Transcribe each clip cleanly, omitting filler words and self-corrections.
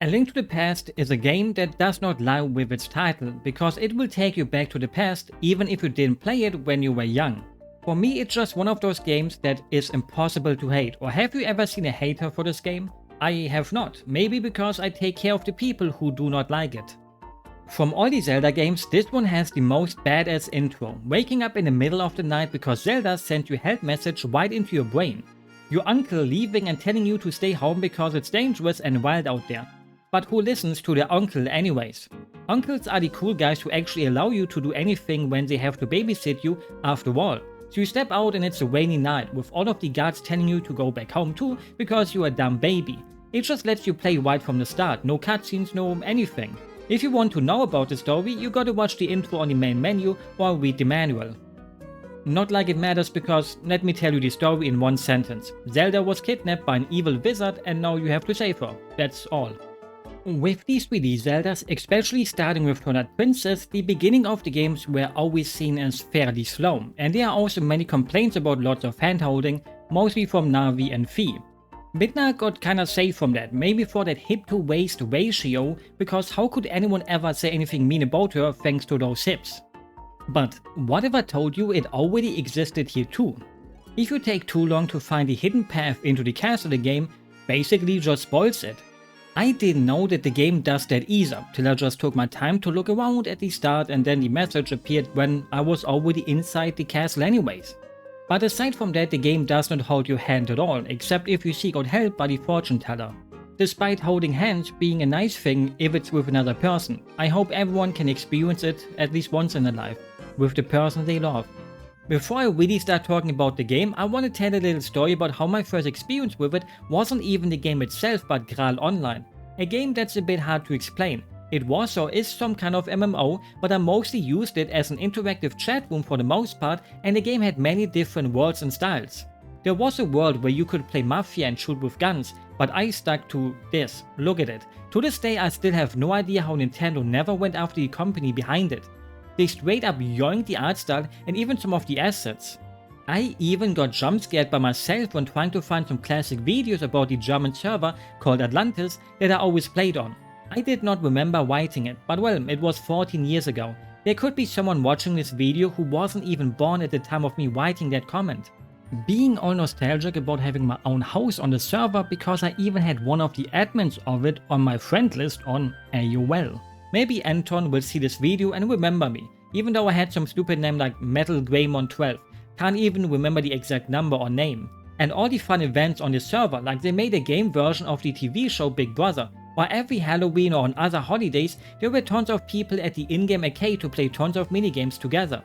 A Link to the Past is a game that does not lie with its title, because it will take you back to the past even if you didn't play it when you were young. For me, it's just one of those games that is impossible to hate. Or have you ever seen a hater for this game? I have not, maybe because I take care of the people who do not like it. From all the Zelda games, this one has the most badass intro, waking up in the middle of the night because Zelda sent you a health message right into your brain. Your uncle leaving and telling you to stay home because it's dangerous and wild out there. But who listens to their uncle anyways? Uncles are the cool guys who actually allow you to do anything when they have to babysit you after all. So you step out and it's a rainy night with all of the guards telling you to go back home too because you're a dumb baby. It just lets you play right from the start, no cutscenes, no anything. If you want to know about the story, you gotta watch the intro on the main menu or read the manual. Not like it matters because let me tell you the story in one sentence. Zelda was kidnapped by an evil wizard and now you have to save her. That's all. With these 3D Zeldas, especially starting with Twilight Princess, the beginning of the games were always seen as fairly slow, and there are also many complaints about lots of handholding, mostly from Navi and Fi. Midna got kinda safe from that, maybe for that hip to waist ratio, because how could anyone ever say anything mean about her thanks to those hips? But what if I told you it already existed here too? If you take too long to find the hidden path into the castle, the game basically just spoils it. I didn't know that the game does that either, till I just took my time to look around at the start and then the message appeared when I was already inside the castle anyways. But aside from that, the game does not hold your hand at all, except if you seek out help by the fortune teller. Despite holding hands being a nice thing if it's with another person, I hope everyone can experience it at least once in their life, with the person they love. Before I really start talking about the game, I want to tell a little story about how my first experience with it wasn't even the game itself but Graal Online. A game that's a bit hard to explain. It was or is some kind of MMO, but I mostly used it as an interactive chat room for the most part, and the game had many different worlds and styles. There was a world where you could play Mafia and shoot with guns, but I stuck to this. Look at it. To this day I still have no idea how Nintendo never went after the company behind it. They straight up yoinked the art style and even some of the assets. I even got jump scared by myself when trying to find some classic videos about the German server called Atlantis that I always played on. I did not remember writing it, but well, it was 14 years ago. There could be someone watching this video who wasn't even born at the time of me writing that comment. Being all nostalgic about having my own house on the server because I even had one of the admins of it on my friend list on AOL. Maybe Anton will see this video and remember me, even though I had some stupid name like Metal Greymon 12, can't even remember the exact number or name. And all the fun events on the server, like they made a game version of the TV show Big Brother, or every Halloween or on other holidays there were tons of people at the in-game arcade to play tons of minigames together.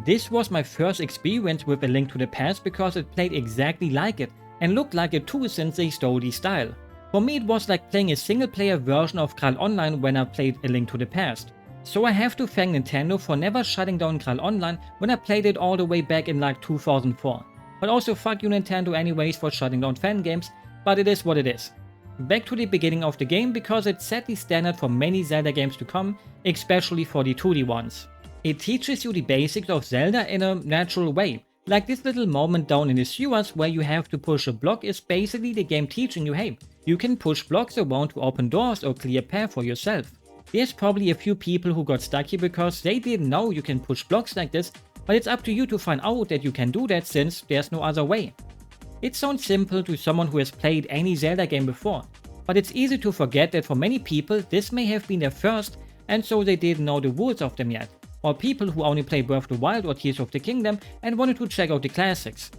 This was my first experience with A Link to the Past because it played exactly like it, and looked like it too since they stole the style. For me it was like playing a single player version of Graal Online when I played A Link to the Past. So I have to thank Nintendo for never shutting down Graal Online when I played it all the way back in like 2004. But also fuck you Nintendo anyways for shutting down fan games, but it is what it is. Back to the beginning of the game because it set the standard for many Zelda games to come, especially for the 2D ones. It teaches you the basics of Zelda in a natural way. Like this little moment down in the sewers where you have to push a block is basically the game teaching you, hey, you can push blocks around to open doors or clear a path for yourself. There's probably a few people who got stuck here because they didn't know you can push blocks like this, but it's up to you to find out that you can do that since there's no other way. It sounds simple to someone who has played any Zelda game before, but it's easy to forget that for many people this may have been their first and so they didn't know the rules of them yet, or people who only played Breath of the Wild or Tears of the Kingdom and wanted to check out the classics.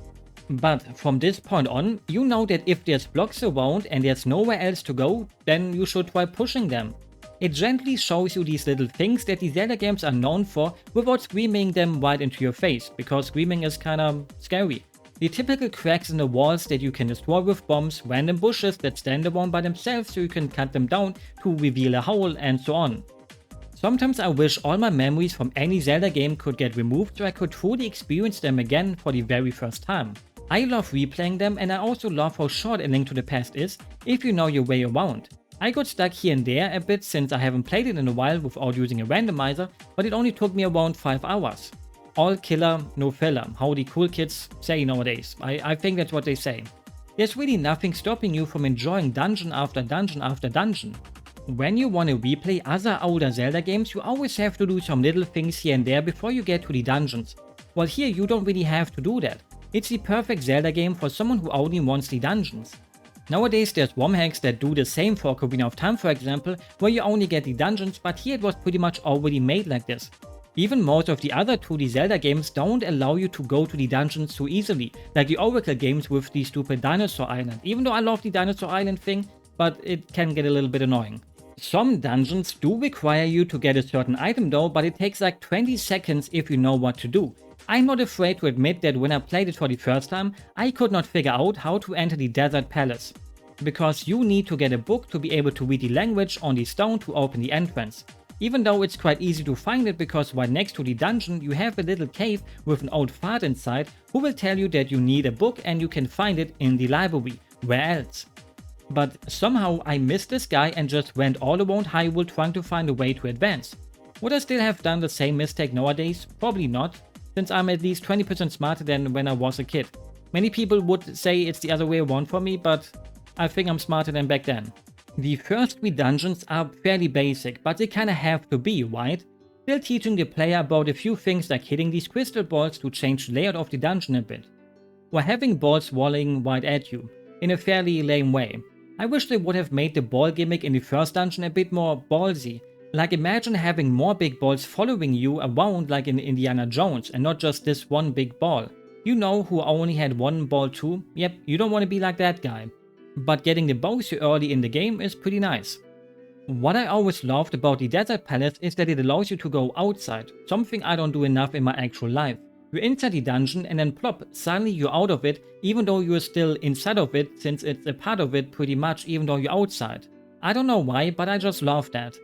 But from this point on, you know that if there's blocks around and there's nowhere else to go, then you should try pushing them. It gently shows you these little things that the Zelda games are known for without screaming them right into your face, because screaming is kinda scary. The typical cracks in the walls that you can destroy with bombs, random bushes that stand around by themselves so you can cut them down to reveal a hole, and so on. Sometimes I wish all my memories from any Zelda game could get removed so I could fully experience them again for the very first time. I love replaying them, and I also love how short A Link to the Past is if you know your way around. I got stuck here and there a bit since I haven't played it in a while without using a randomizer, but it only took me around 5 hours. All killer, no filler, how the cool kids say nowadays. I think that's what they say. There's really nothing stopping you from enjoying dungeon after dungeon after dungeon. When you want to replay other older Zelda games, you always have to do some little things here and there before you get to the dungeons. Well, here you don't really have to do that. It's the perfect Zelda game for someone who only wants the dungeons. Nowadays there's ROM hacks that do the same for Ocarina of Time, for example, where you only get the dungeons, but here it was pretty much already made like this. Even most of the other 2D Zelda games don't allow you to go to the dungeons so easily, like the Oracle games with the stupid Dinosaur Island. Even though I love the Dinosaur Island thing, but it can get a little bit annoying. Some dungeons do require you to get a certain item though, but it takes like 20 seconds if you know what to do. I'm not afraid to admit that when I played it for the first time, I could not figure out how to enter the Desert Palace. Because you need to get a book to be able to read the language on the stone to open the entrance. Even though it's quite easy to find it because right next to the dungeon you have a little cave with an old fart inside who will tell you that you need a book and you can find it in the library. Where else? But somehow I missed this guy and just went all around Hyrule trying to find a way to advance. Would I still have done the same mistake nowadays? Probably not, since I'm at least 20% smarter than when I was a kid. Many people would say it's the other way around for me, but I think I'm smarter than back then. The first 3 dungeons are fairly basic, but they kinda have to be, right? Still teaching the player about a few things like hitting these crystal balls to change the layout of the dungeon a bit. Or having balls rolling right at you, in a fairly lame way. I wish they would have made the ball gimmick in the first dungeon a bit more ballsy. Like imagine having more big balls following you around like in Indiana Jones and not just this one big ball. You know who only had one ball too? Yep, you don't want to be like that guy. But getting the bow so early in the game is pretty nice. What I always loved about the Desert Palace is that it allows you to go outside, something I don't do enough in my actual life. You're inside the dungeon and then plop, suddenly you're out of it, even though you're still inside of it since it's a part of it pretty much even though you're outside. I don't know why, but I just love that.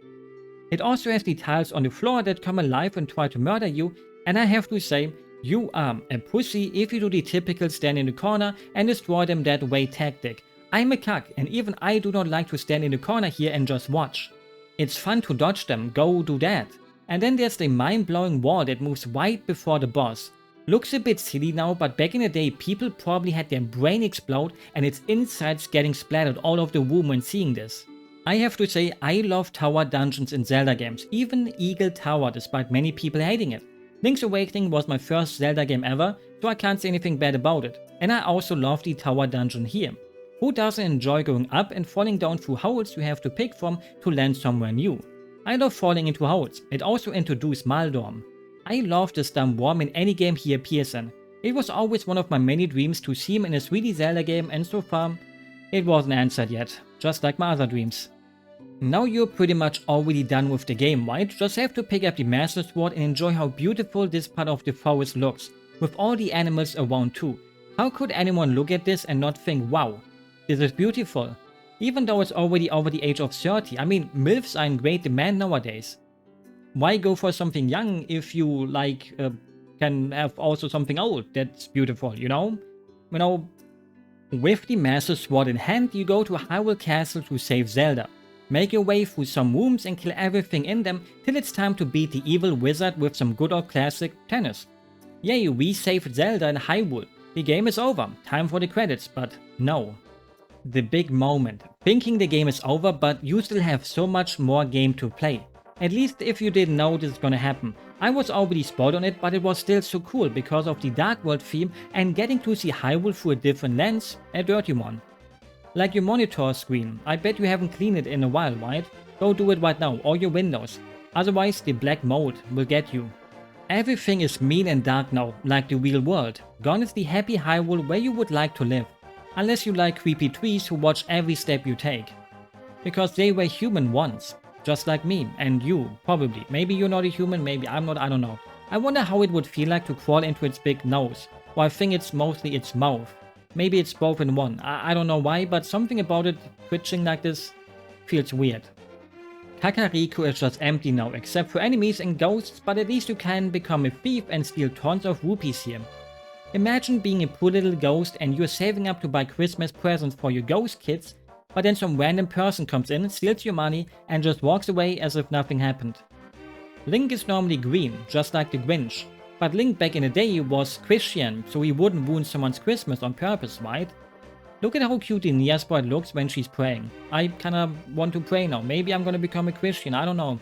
It also has the tiles on the floor that come alive and try to murder you, and I have to say, you are a pussy if you do the typical stand in the corner and destroy them that way tactic. I'm a cuck and even I do not like to stand in the corner here and just watch. It's fun to dodge them, go do that. And then there's the mind-blowing wall that moves right before the boss. Looks a bit silly now, but back in the day people probably had their brain explode and its insides getting splattered all over the room when seeing this. I have to say I love tower dungeons in Zelda games, even Eagle Tower despite many people hating it. Link's Awakening was my first Zelda game ever, so I can't say anything bad about it. And I also love the tower dungeon here. Who doesn't enjoy going up and falling down through holes you have to pick from to land somewhere new? I love falling into holes. It also introduced Maldorm. I love this dumb worm in any game he appears in. It was always one of my many dreams to see him in a 3D Zelda game and so far, it wasn't answered yet, just like my other dreams. Now you're pretty much already done with the game, right? Just have to pick up the Master Sword and enjoy how beautiful this part of the forest looks, with all the animals around too. How could anyone look at this and not think, wow, this is beautiful? Even though it's already over the age of 30, I mean, MILFs are in great demand nowadays. Why go for something young if you, can have also something old that's beautiful, you know? With the Master Sword in hand, you go to Hyrule Castle to save Zelda. Make your way through some rooms and kill everything in them till it's time to beat the evil wizard with some good old classic tennis. Yay, we saved Zelda in Hyrule. The game is over, time for the credits, but no. The big moment. Thinking the game is over, but you still have so much more game to play. At least if you didn't know this is gonna happen. I was already spoiled on it, but it was still so cool because of the Dark World theme and getting to see Hyrule through a different lens, a dirty one. Like your monitor screen, I bet you haven't cleaned it in a while, right? Go do it right now, or your windows. Otherwise the black mold will get you. Everything is mean and dark now, like the real world. Gone is the happy Hyrule where you would like to live. Unless you like creepy trees who watch every step you take. Because they were human once. Just like me, and you, probably. Maybe you're not a human, maybe I'm not, I don't know. I wonder how it would feel like to crawl into its big nose. Or I think it's mostly its mouth. Maybe it's both in one. I don't know why, but something about it twitching like this feels weird. Kakariko is just empty now, except for enemies and ghosts, but at least you can become a thief and steal tons of rupees here. Imagine being a poor little ghost and you're saving up to buy Christmas presents for your ghost kids, but then some random person comes in, steals your money, and just walks away as if nothing happened. Link is normally green, just like the Grinch. But Link back in the day was Christian, so he wouldn't ruin someone's Christmas on purpose, right? Look at how cute the Nia sprite looks when she's praying. I kinda want to pray now. Maybe I'm gonna become a Christian, I don't know.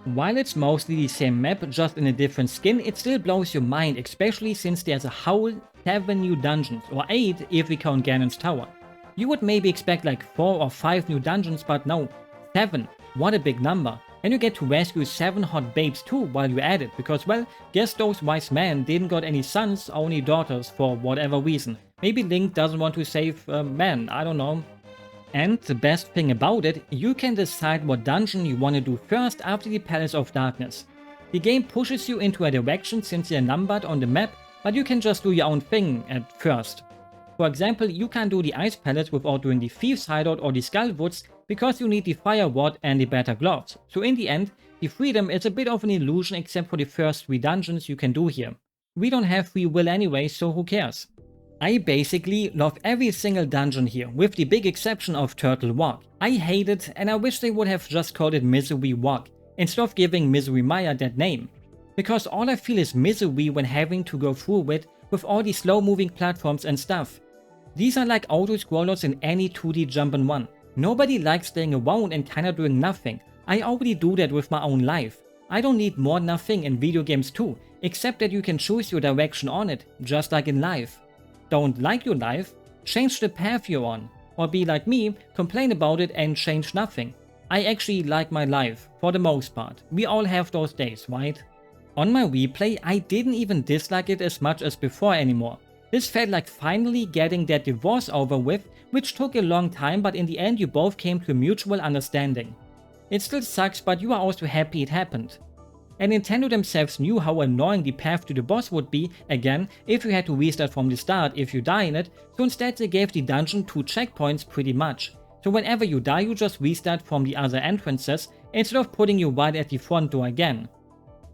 While it's mostly the same map, just in a different skin, it still blows your mind, especially since there's a whole 7 new dungeons, or 8 if we count Ganon's Tower. You would maybe expect like 4 or 5 new dungeons, but no, 7. What a big number. And you get to rescue 7 hot babes too while you're at it, because well, guess those wise men didn't got any sons, only daughters for whatever reason. Maybe Link doesn't want to save men, I don't know. And the best thing about it, you can decide what dungeon you want to do first after the Palace of Darkness. The game pushes you into a direction since they're numbered on the map, but you can just do your own thing at first. For example, you can't do the Ice Palace without doing the Thieves Hideout or the Skull Woods because you need the Fire Ward and the better gloves. So in the end, the freedom is a bit of an illusion except for the first 3 dungeons you can do here. We don't have free will anyway, so who cares? I basically love every single dungeon here, with the big exception of Turtle Walk. I hate it, and I wish they would have just called it Misery Walk, instead of giving Misery Maya that name. Because all I feel is misery when having to go through it with all the slow moving platforms and stuff. These are like auto-scrollers in any 2D jumpin' one. Nobody likes staying around and kinda doing nothing. I already do that with my own life. I don't need more nothing in video games too, except that you can choose your direction on it, just like in life. Don't like your life? Change the path you're on. Or be like me, complain about it and change nothing. I actually like my life, for the most part. We all have those days, right? On my replay, I didn't even dislike it as much as before anymore. This felt like finally getting that divorce over with, which took a long time, but in the end you both came to a mutual understanding. It still sucks, but you are also happy it happened. And Nintendo themselves knew how annoying the path to the boss would be, again, if you had to restart from the start if you die in it, so instead they gave the dungeon 2 checkpoints pretty much. So whenever you die you just restart from the other entrances, instead of putting you right at the front door again.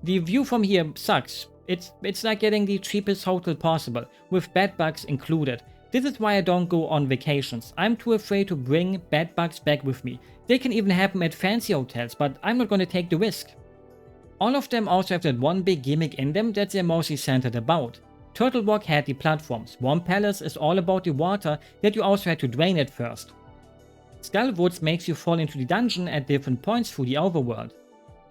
The view from here sucks. It's like getting the cheapest hotel possible, with bed bugs included. This is why I don't go on vacations. I'm too afraid to bring bed bugs back with me. They can even happen at fancy hotels, but I'm not gonna take the risk. All of them also have that one big gimmick in them that they're mostly centered about. Turtle Walk had the platforms, Warm Palace is all about the water that you also had to drain at first. Skull Woods makes you fall into the dungeon at different points through the overworld.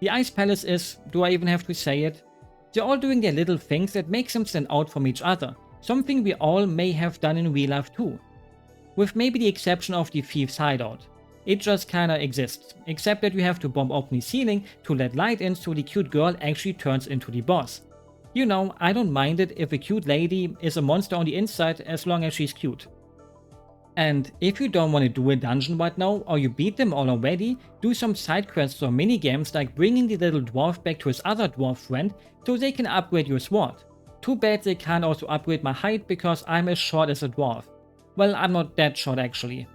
The Ice Palace is, do I even have to say it? They're all doing their little things that makes them stand out from each other, something we all may have done in real life too. With maybe the exception of the Thieves Hideout. It just kinda exists, except that you have to bomb open the ceiling to let light in so the cute girl actually turns into the boss. You know, I don't mind it if a cute lady is a monster on the inside as long as she's cute. And if you don't want to do a dungeon right now, or you beat them all already, do some side quests or minigames like bringing the little dwarf back to his other dwarf friend so they can upgrade your sword. Too bad they can't also upgrade my height because I'm as short as a dwarf. Well, I'm not that short actually.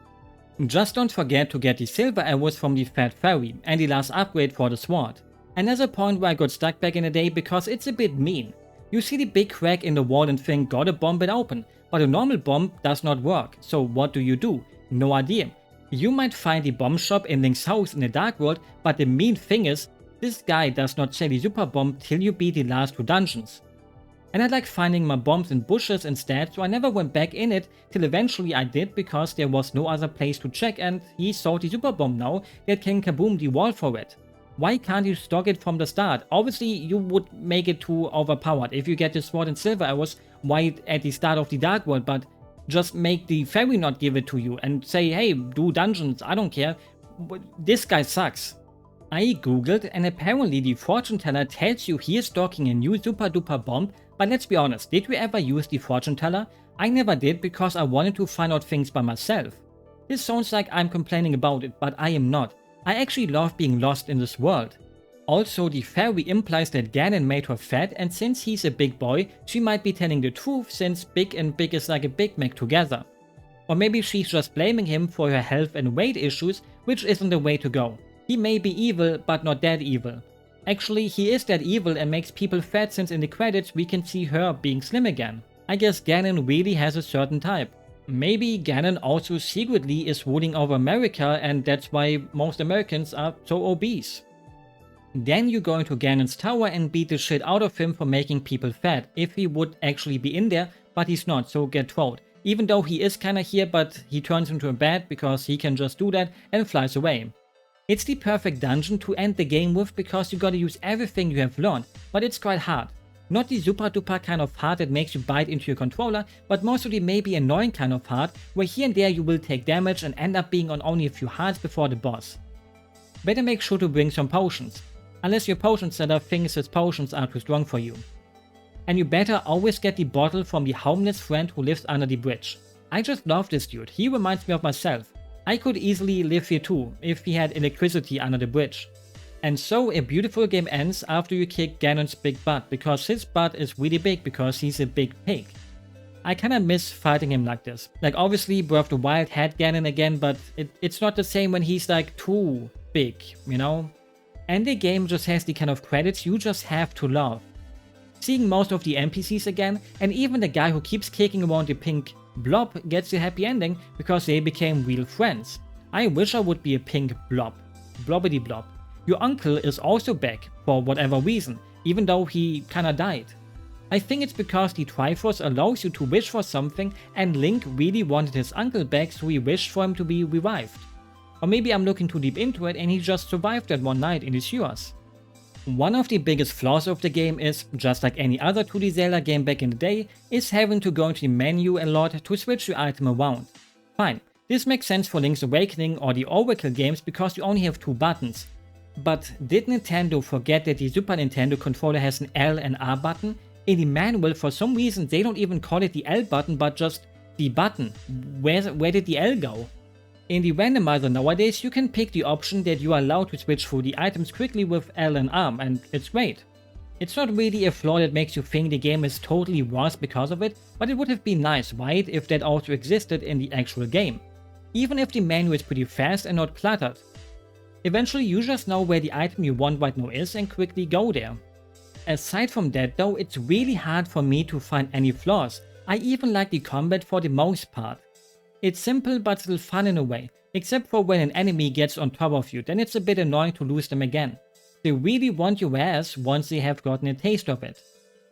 Just don't forget to get the silver arrows from the Fat Fairy and the last upgrade for the sword. Another point where I got stuck back in the day because it's a bit mean. You see the big crack in the wall and think gotta bomb it open, but a normal bomb does not work, so what do? No idea. You might find the bomb shop in Link's house in the Dark World, but the mean thing is, this guy does not sell the super bomb till you beat the last 2 dungeons. And I like finding my bombs in bushes instead, so I never went back in it till eventually I did because there was no other place to check and he sold the super bomb now that can kaboom the wall for it. Why can't you stock it from the start? Obviously you would make it too overpowered if you get the sword and silver arrows right at the start of the Dark World, but just make the fairy not give it to you and say, hey, do dungeons, I don't care. This guy sucks. I googled and apparently the fortune teller tells you he is stocking a new super duper bomb, but let's be honest, did we ever use the fortune teller? I never did because I wanted to find out things by myself. This sounds like I'm complaining about it, but I am not. I actually love being lost in this world. Also, the fairy implies that Ganon made her fat, and since he's a big boy, she might be telling the truth since big and big is like a Big Mac together. Or maybe she's just blaming him for her health and weight issues, which isn't the way to go. He may be evil, but not that evil. Actually, he is that evil and makes people fat since in the credits we can see her being slim again. I guess Ganon really has a certain type. Maybe Ganon also secretly is ruling over America and that's why most Americans are so obese. Then you go into Ganon's tower and beat the shit out of him for making people fat, if he would actually be in there, but he's not, so get trolled. even though he is kinda here, but he turns into a bat because he can just do that and flies away. It's the perfect dungeon to end the game with because you gotta use everything you have learned, but it's quite hard. Not the super duper kind of hard that makes you bite into your controller, but most of the maybe annoying kind of hard, where here and there you will take damage and end up being on only a few hearts before the boss. Better make sure to bring some potions, unless your potion seller thinks his potions are too strong for you. And you better always get the bottle from the homeless friend who lives under the bridge. I just love this dude, he reminds me of myself. I could easily live here too, if he had electricity under the bridge. And so a beautiful game ends after you kick Ganon's big butt, because his butt is really big because he's a big pig. I kinda miss fighting him like this. Like obviously Breath of the Wild had Ganon again, but it's not the same when he's like too big, you know? And the game just has the kind of credits you just have to love. Seeing most of the NPCs again, and even the guy who keeps kicking around the pink blob gets a happy ending because they became real friends. I wish I would be a pink blob. Blobbity blob. Your uncle is also back, for whatever reason, even though he kinda died. I think it's because the Triforce allows you to wish for something and Link really wanted his uncle back, so he wished for him to be revived. Or maybe I'm looking too deep into it and he just survived that one night in the sewers. One of the biggest flaws of the game is, just like any other 2D Zelda game back in the day, is having to go into the menu a lot to switch your item around. Fine, this makes sense for Link's Awakening or the Oracle games because you only have 2 buttons. But did Nintendo forget that the Super Nintendo controller has an L and R button? In the manual, for some reason, they don't even call it the L button, but just the button. Where did the L go? In the Randomizer nowadays, you can pick the option that you are allowed to switch through the items quickly with L and R, and it's great. It's not really a flaw that makes you think the game is totally worse because of it, but it would have been nice, right, if that also existed in the actual game. Even if the menu is pretty fast and not cluttered. Eventually you just know where the item you want right now is and quickly go there. Aside from that though, it's really hard for me to find any flaws. I even like the combat for the most part. It's simple but still fun in a way, except for when an enemy gets on top of you, then it's a bit annoying to lose them again. They really want your ass once they have gotten a taste of it.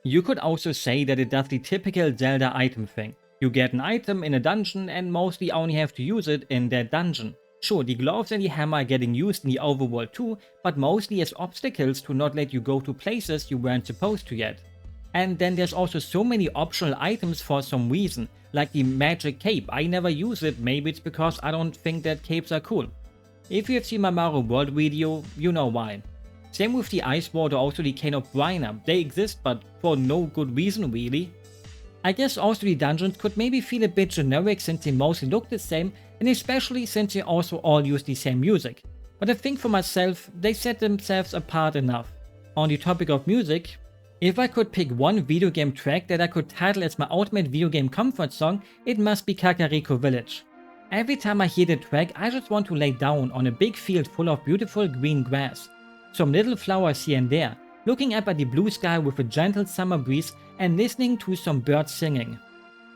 You could also say that it does the typical Zelda item thing. You get an item in a dungeon and mostly only have to use it in that dungeon. Sure, the gloves and the hammer are getting used in the overworld too, but mostly as obstacles to not let you go to places you weren't supposed to yet. And then there's also so many optional items for some reason, like the magic cape. I never use it, maybe it's because I don't think that capes are cool. If you have seen my Mario World video, you know why. Same with the Ice Ward or also the Cane of Briner. They exist, but for no good reason really. I guess also the dungeons could maybe feel a bit generic since they mostly look the same, and especially since they also all use the same music. But I think for myself, they set themselves apart enough. On the topic of music, if I could pick one video game track that I could title as my ultimate video game comfort song, it must be Kakariko Village. Every time I hear the track, I just want to lay down on a big field full of beautiful green grass. Some little flowers here and there, looking up at the blue sky with a gentle summer breeze and listening to some birds singing.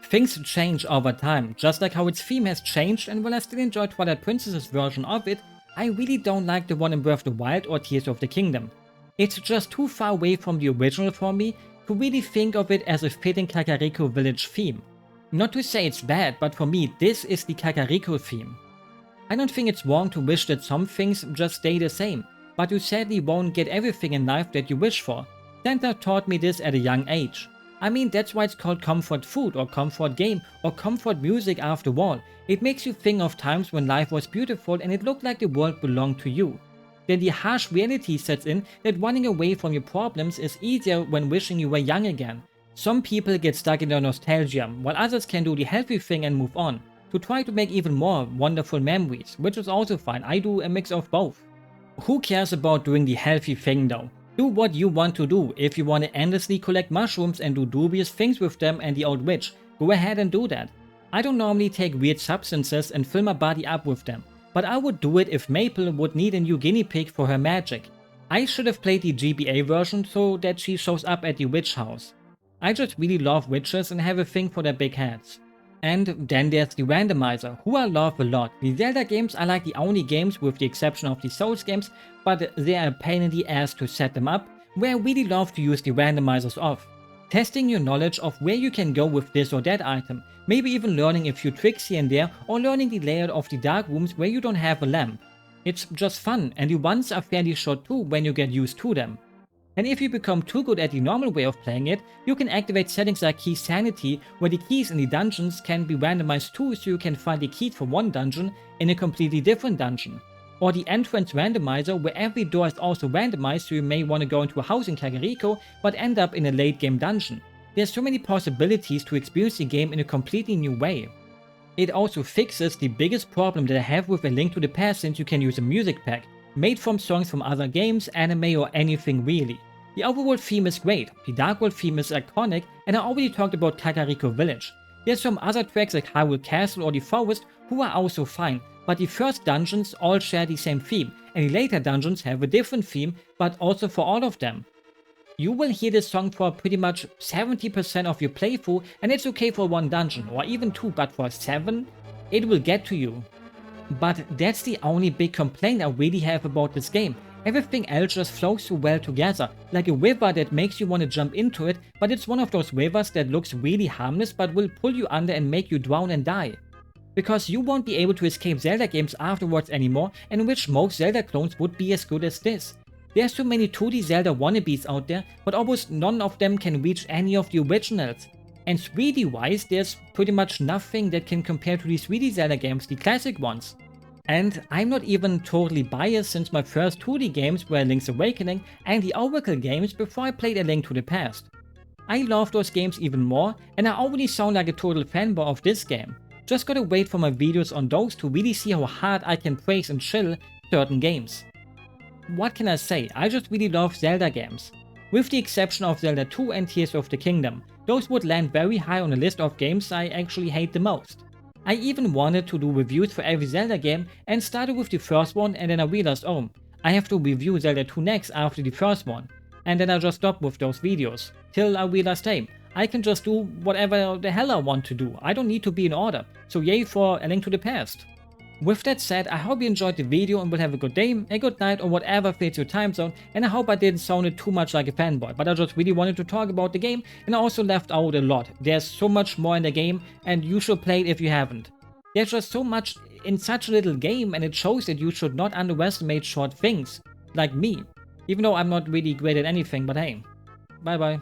Things change over time, just like how its theme has changed, and while I still enjoy Twilight Princess's version of it, I really don't like the one in Breath of the Wild or Tears of the Kingdom. It's just too far away from the original for me to really think of it as a fitting Kakariko Village theme. Not to say it's bad, but for me this is the Kakariko theme. I don't think it's wrong to wish that some things just stay the same, but you sadly won't get everything in life that you wish for. Santa taught me this at a young age. I mean, that's why it's called comfort food or comfort game or comfort music after all. It makes you think of times when life was beautiful and it looked like the world belonged to you. Then the harsh reality sets in that running away from your problems is easier when wishing you were young again. Some people get stuck in their nostalgia, while others can do the healthy thing and move on, to try to make even more wonderful memories, which is also fine. I do a mix of both. Who cares about doing the healthy thing though? Do what you want to do. If you want to endlessly collect mushrooms and do dubious things with them and the old witch, go ahead and do that. I don't normally take weird substances and fill my body up with them, but I would do it if Maple would need a new guinea pig for her magic. I should have played the GBA version so that she shows up at the witch house. I just really love witches and have a thing for their big heads. And then there's the Randomizer, who I love a lot. The Zelda games are like the only games, with the exception of the Souls games, but they are a pain in the ass to set them up, where I really love to use the randomizers off. Testing your knowledge of where you can go with this or that item, maybe even learning a few tricks here and there, or learning the layout of the dark rooms where you don't have a lamp. It's just fun, and the runs are fairly short too when you get used to them. And if you become too good at the normal way of playing it, you can activate settings like Key Sanity, where the keys in the dungeons can be randomized too, so you can find the key for one dungeon in a completely different dungeon. Or the Entrance Randomizer, where every door is also randomized, so you may want to go into a house in Kakariko, but end up in a late game dungeon. There's so many possibilities to experience the game in a completely new way. It also fixes the biggest problem that I have with A Link to the Past, since you can use a music pack, made from songs from other games, anime or anything really. The overworld theme is great, the Dark World theme is iconic, and I already talked about Kakariko Village. There's some other tracks like Hyrule Castle or The Forest who are also fine, but the first dungeons all share the same theme, and the later dungeons have a different theme, but also for all of them. You will hear this song for pretty much 70% of your playthrough, and it's okay for one dungeon, or even two, but for 7, it will get to you. But that's the only big complaint I really have about this game. Everything else just flows so well together, like a river that makes you want to jump into it, but it's one of those rivers that looks really harmless but will pull you under and make you drown and die. Because you won't be able to escape Zelda games afterwards anymore, in which most Zelda clones would be as good as this. There's so many 2D Zelda wannabes out there, but almost none of them can reach any of the originals. And 3D wise, there's pretty much nothing that can compare to the 3D Zelda games, the classic ones. And I'm not even totally biased, since my first 2D games were Link's Awakening and the Oracle games before I played A Link to the Past. I love those games even more, and I already sound like a total fanboy of this game. Just gotta wait for my videos on those to really see how hard I can praise and chill certain games. What can I say, I just really love Zelda games. With the exception of Zelda 2 and Tears of the Kingdom, those would land very high on the list of games I actually hate the most. I even wanted to do reviews for every Zelda game and started with the first one, and then I realized, oh, I have to review Zelda 2 next after the first one. And then I just stopped with those videos, till I realized, hey, I can just do whatever the hell I want to do, I don't need to be in order, so yay for A Link to the Past. With that said, I hope you enjoyed the video and will have a good day, a good night, or whatever fits your time zone, and I hope I didn't sound too much like a fanboy, but I just really wanted to talk about the game, and I also left out a lot. There's so much more in the game, and you should play it if you haven't. There's just so much in such a little game, and it shows that you should not underestimate short things, like me. Even though I'm not really great at anything, but hey. Bye bye.